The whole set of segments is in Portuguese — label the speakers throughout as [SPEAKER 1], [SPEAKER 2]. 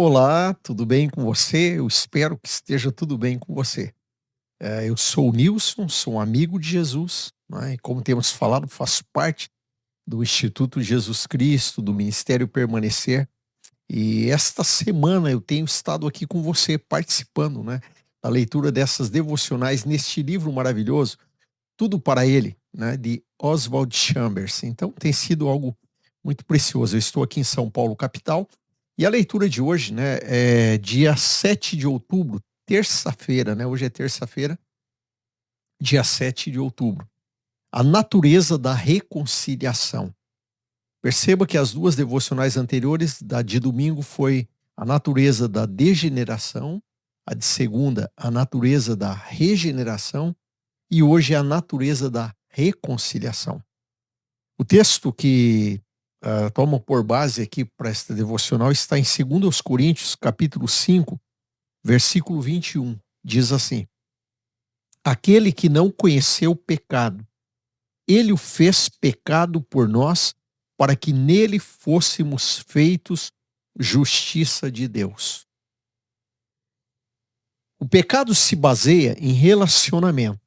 [SPEAKER 1] Olá, tudo bem com você? Eu espero que esteja tudo bem com você. Eu sou o Nilson, sou um amigo de Jesus, né, e como temos falado, faço parte do Instituto Jesus Cristo, do Ministério Permanecer. E esta semana eu tenho estado aqui com você participando, né, da leitura dessas devocionais neste livro maravilhoso, Tudo para Ele, né, de Oswald Chambers. Então tem sido algo muito precioso. Eu estou aqui em São Paulo, capital, e a leitura de hoje, né, é dia 7 de outubro, terça-feira, né? Hoje é terça-feira, dia 7 de outubro. A natureza da reconciliação. Perceba que as duas devocionais anteriores, da de domingo, foi a natureza da degeneração, a de segunda, a natureza da regeneração, e hoje é a natureza da reconciliação. O texto que toma por base aqui para esta devocional está em 2 Coríntios, capítulo 5, versículo 21. Diz assim: Aquele que não conheceu o pecado, ele o fez pecado por nós, para que nele fôssemos feitos justiça de Deus. O pecado se baseia em relacionamento.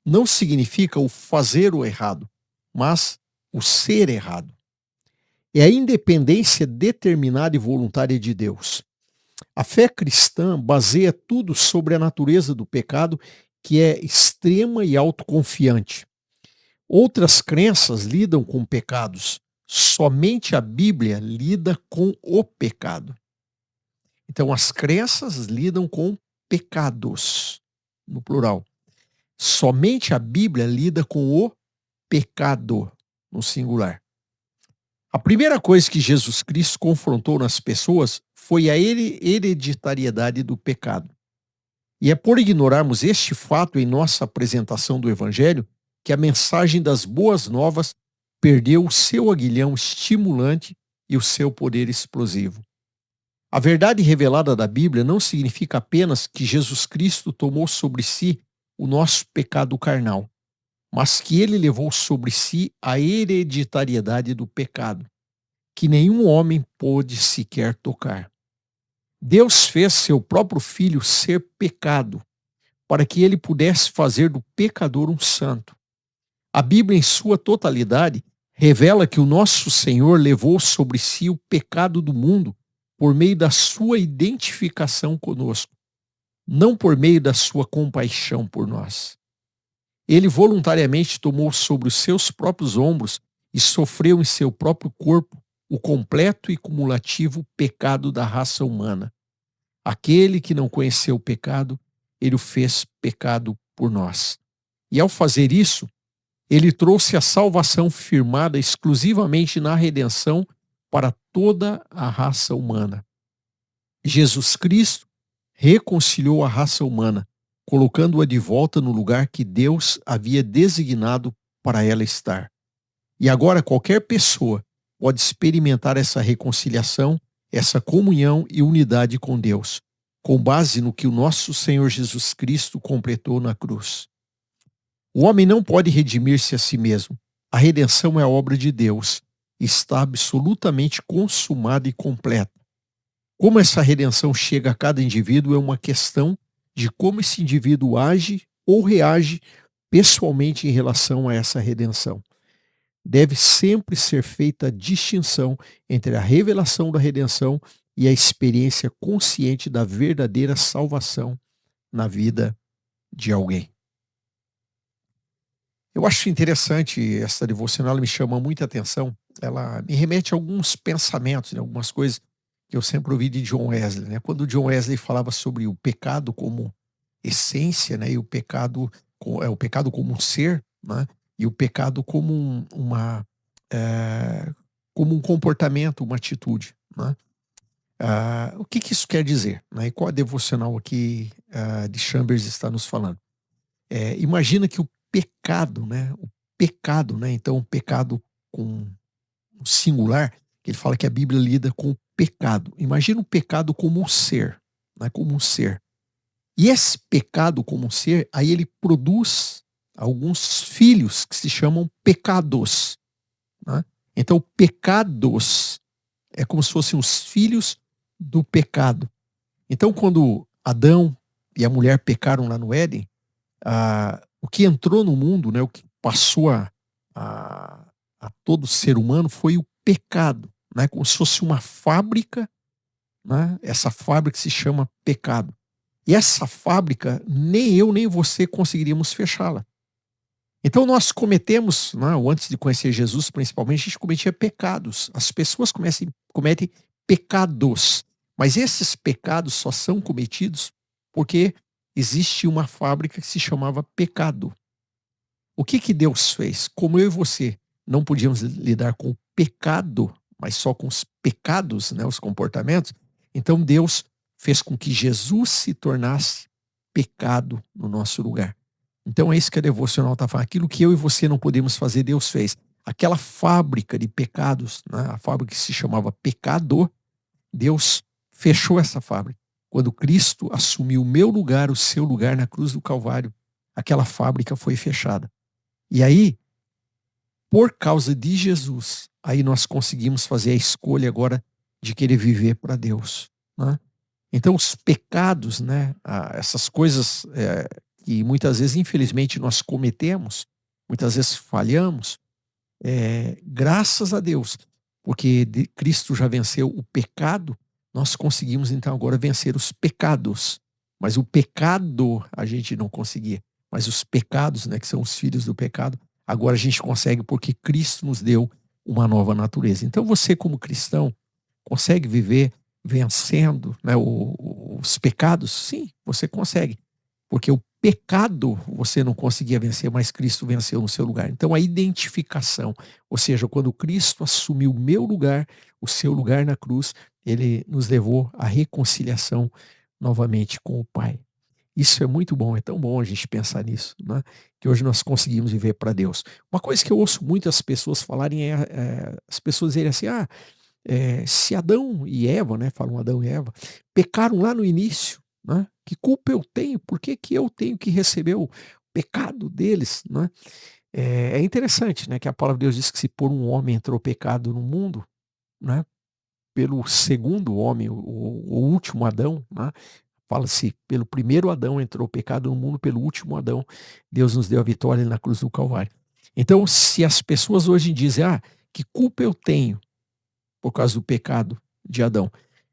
[SPEAKER 1] Não significa o fazer o errado, mas o ser errado. É a independência determinada e voluntária de Deus. A fé cristã baseia tudo sobre a natureza do pecado, que é extrema e autoconfiante. Outras crenças lidam com pecados. Somente a Bíblia lida com o pecado. Então, as crenças lidam com pecados, no plural. Somente a Bíblia lida com o pecado, no singular. A primeira coisa que Jesus Cristo confrontou nas pessoas foi a hereditariedade do pecado. E é por ignorarmos este fato em nossa apresentação do Evangelho que a mensagem das boas novas perdeu o seu aguilhão estimulante e o seu poder explosivo. A verdade revelada da Bíblia não significa apenas que Jesus Cristo tomou sobre si o nosso pecado carnal, mas que ele levou sobre si a hereditariedade do pecado, que nenhum homem pôde sequer tocar. Deus fez seu próprio filho ser pecado, para que ele pudesse fazer do pecador um santo. A Bíblia, em sua totalidade, revela que o nosso Senhor levou sobre si o pecado do mundo por meio da sua identificação conosco, não por meio da sua compaixão por nós. Ele voluntariamente tomou sobre os seus próprios ombros e sofreu em seu próprio corpo o completo e cumulativo pecado da raça humana. Aquele que não conheceu o pecado, ele o fez pecado por nós. E ao fazer isso, ele trouxe a salvação firmada exclusivamente na redenção para toda a raça humana. Jesus Cristo reconciliou a raça humana, colocando-a de volta no lugar que Deus havia designado para ela estar. E agora qualquer pessoa pode experimentar essa reconciliação, essa comunhão e unidade com Deus, com base no que o nosso Senhor Jesus Cristo completou na cruz. O homem não pode redimir-se a si mesmo. A redenção é a obra de Deus. Está absolutamente consumada e completa. Como essa redenção chega a cada indivíduo é uma questão de como esse indivíduo age ou reage pessoalmente em relação a essa redenção. Deve sempre ser feita a distinção entre a revelação da redenção e a experiência consciente da verdadeira salvação na vida de alguém. Eu acho interessante essa devocional, ela me chama muita atenção. Ela me remete a alguns pensamentos, né, algumas coisas que eu sempre ouvi de John Wesley, né? Quando John Wesley falava sobre o pecado como essência, né, e o pecado como um ser, né, e o pecado como eh, como um comportamento, uma atitude, né? O que que isso quer dizer, né? E qual a devocional aqui de Chambers está nos falando? Imagina que o pecado, né, então o pecado com o singular, que ele fala que a Bíblia lida com o pecado. Imagina o pecado como um ser, né, como um ser. E esse pecado como um ser, aí ele produz alguns filhos que se chamam pecados, né? Então pecados é como se fossem os filhos do pecado. Então, quando Adão e a mulher pecaram lá no Éden, o que entrou no mundo, né, o que passou a, a todo ser humano foi o pecado, né, como se fosse uma fábrica, né, essa fábrica se chama pecado. E essa fábrica, nem eu nem você conseguiríamos fechá-la. Então nós cometemos, né, ou antes de conhecer Jesus principalmente, a gente cometia pecados. As pessoas cometem pecados. Mas esses pecados só são cometidos porque existe uma fábrica que se chamava pecado. O que que Deus fez? Como eu e você não podíamos lidar com o pecado, mas só com os pecados, né, os comportamentos, então Deus fez com que Jesus se tornasse pecado no nosso lugar. Então é isso que a devocional está falando. Aquilo que eu e você não podemos fazer, Deus fez. Aquela fábrica de pecados, né, a fábrica que se chamava pecado, Deus fechou essa fábrica. Quando Cristo assumiu o meu lugar, o seu lugar na cruz do Calvário, aquela fábrica foi fechada. E aí, por causa de Jesus, aí nós conseguimos fazer a escolha agora de querer viver para Deus, né? Então os pecados, né, essas coisas que muitas vezes, infelizmente, nós cometemos, muitas vezes falhamos, graças a Deus, porque Cristo já venceu o pecado, nós conseguimos então agora vencer os pecados. Mas o pecado a gente não conseguia. Mas os pecados, né, que são os filhos do pecado, agora a gente consegue porque Cristo nos deu uma nova natureza. Então você, como cristão, consegue viver vencendo, né, os pecados? Sim, você consegue. Porque o pecado você não conseguia vencer, mas Cristo venceu no seu lugar. Então a identificação, ou seja, quando Cristo assumiu o meu lugar, o seu lugar na cruz, ele nos levou à reconciliação novamente com o Pai. Isso é muito bom, é tão bom a gente pensar nisso, né? Que hoje nós conseguimos viver para Deus. Uma coisa que eu ouço muitas pessoas falarem as pessoas dizerem assim, se Adão e Eva, né, falam Adão e Eva, pecaram lá no início, né, que culpa eu tenho? Por que que eu tenho que receber o pecado deles, né? É interessante, né, que a palavra de Deus diz que se por um homem entrou pecado no mundo, né, pelo segundo homem, o último Adão, né, fala-se, pelo primeiro Adão entrou o pecado no mundo, pelo último Adão, Deus nos deu a vitória na cruz do Calvário. Então, se as pessoas hoje dizem, que culpa eu tenho por causa do pecado de Adão?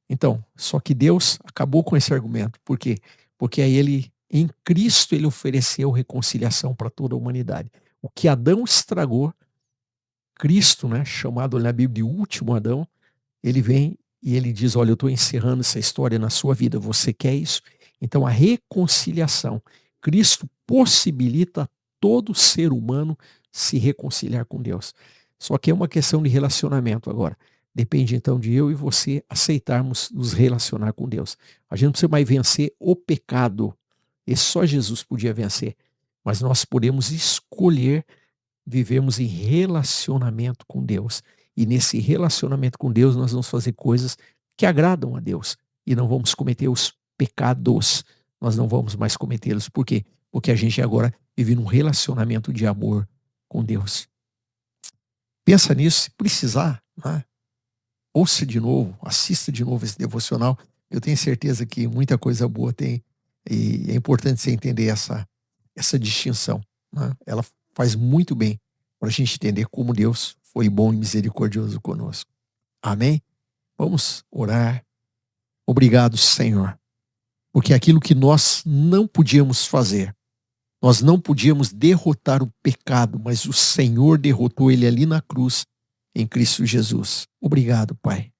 [SPEAKER 1] Então, só que Deus acabou com esse argumento. Por quê? Porque aí em Cristo, ele ofereceu reconciliação para toda a humanidade. O que Adão estragou, Cristo, né, chamado na Bíblia de último Adão, ele vem e ele diz: olha, eu estou encerrando essa história na sua vida, você quer isso? Então a reconciliação, Cristo possibilita todo ser humano se reconciliar com Deus. Só que é uma questão de relacionamento agora. Depende então de eu e você aceitarmos nos relacionar com Deus. A gente não precisa mais vencer o pecado. Esse só Jesus podia vencer. Mas nós podemos escolher vivemos em relacionamento com Deus. E nesse relacionamento com Deus, nós vamos fazer coisas que agradam a Deus. E não vamos cometer os pecados. Nós não vamos mais cometê-los. Por quê? Porque a gente agora vive num relacionamento de amor com Deus. Pensa nisso, se precisar, né? Ouça de novo, assista de novo esse devocional. Eu tenho certeza que muita coisa boa tem. E é importante você entender essa distinção, né? Ela faz muito bem para a gente entender como Deus foi bom e misericordioso conosco. Amém? Vamos orar. Obrigado, Senhor, porque aquilo que nós não podíamos fazer, nós não podíamos derrotar o pecado, mas o Senhor derrotou ele ali na cruz, em Cristo Jesus. Obrigado, Pai.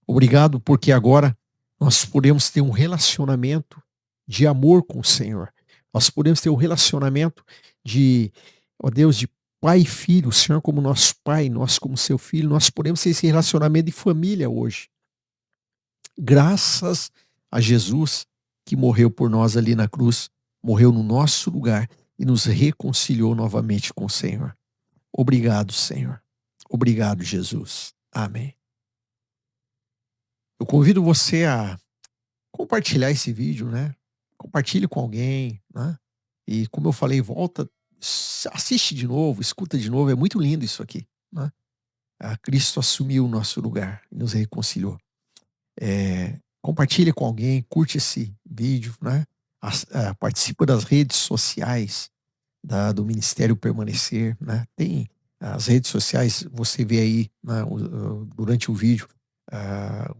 [SPEAKER 1] Obrigado porque agora nós podemos ter um relacionamento de amor com o Senhor. Nós podemos ter um relacionamento de, ó Deus, de pai e filho, o Senhor como nosso pai, nós como seu filho, nós podemos ter esse relacionamento de família hoje. Graças a Jesus que morreu por nós ali na cruz, morreu no nosso lugar e nos reconciliou novamente com o Senhor. Obrigado, Senhor. Obrigado, Jesus. Amém. Eu convido você a compartilhar esse vídeo, né? Compartilhe com alguém, né? E como eu falei, volta, assiste de novo, escuta de novo, é muito lindo isso aqui, né? Cristo assumiu o nosso lugar e nos reconciliou. Compartilha com alguém, curte esse vídeo, né? Participa das redes sociais do Ministério Permanecer, né? Tem as redes sociais, você vê aí, né, durante o vídeo, ah,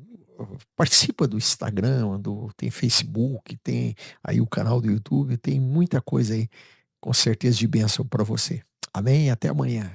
[SPEAKER 1] participa do Instagram, tem Facebook, tem aí o canal do YouTube, tem muita coisa aí, com certeza de bênção para você. Amém? Até amanhã.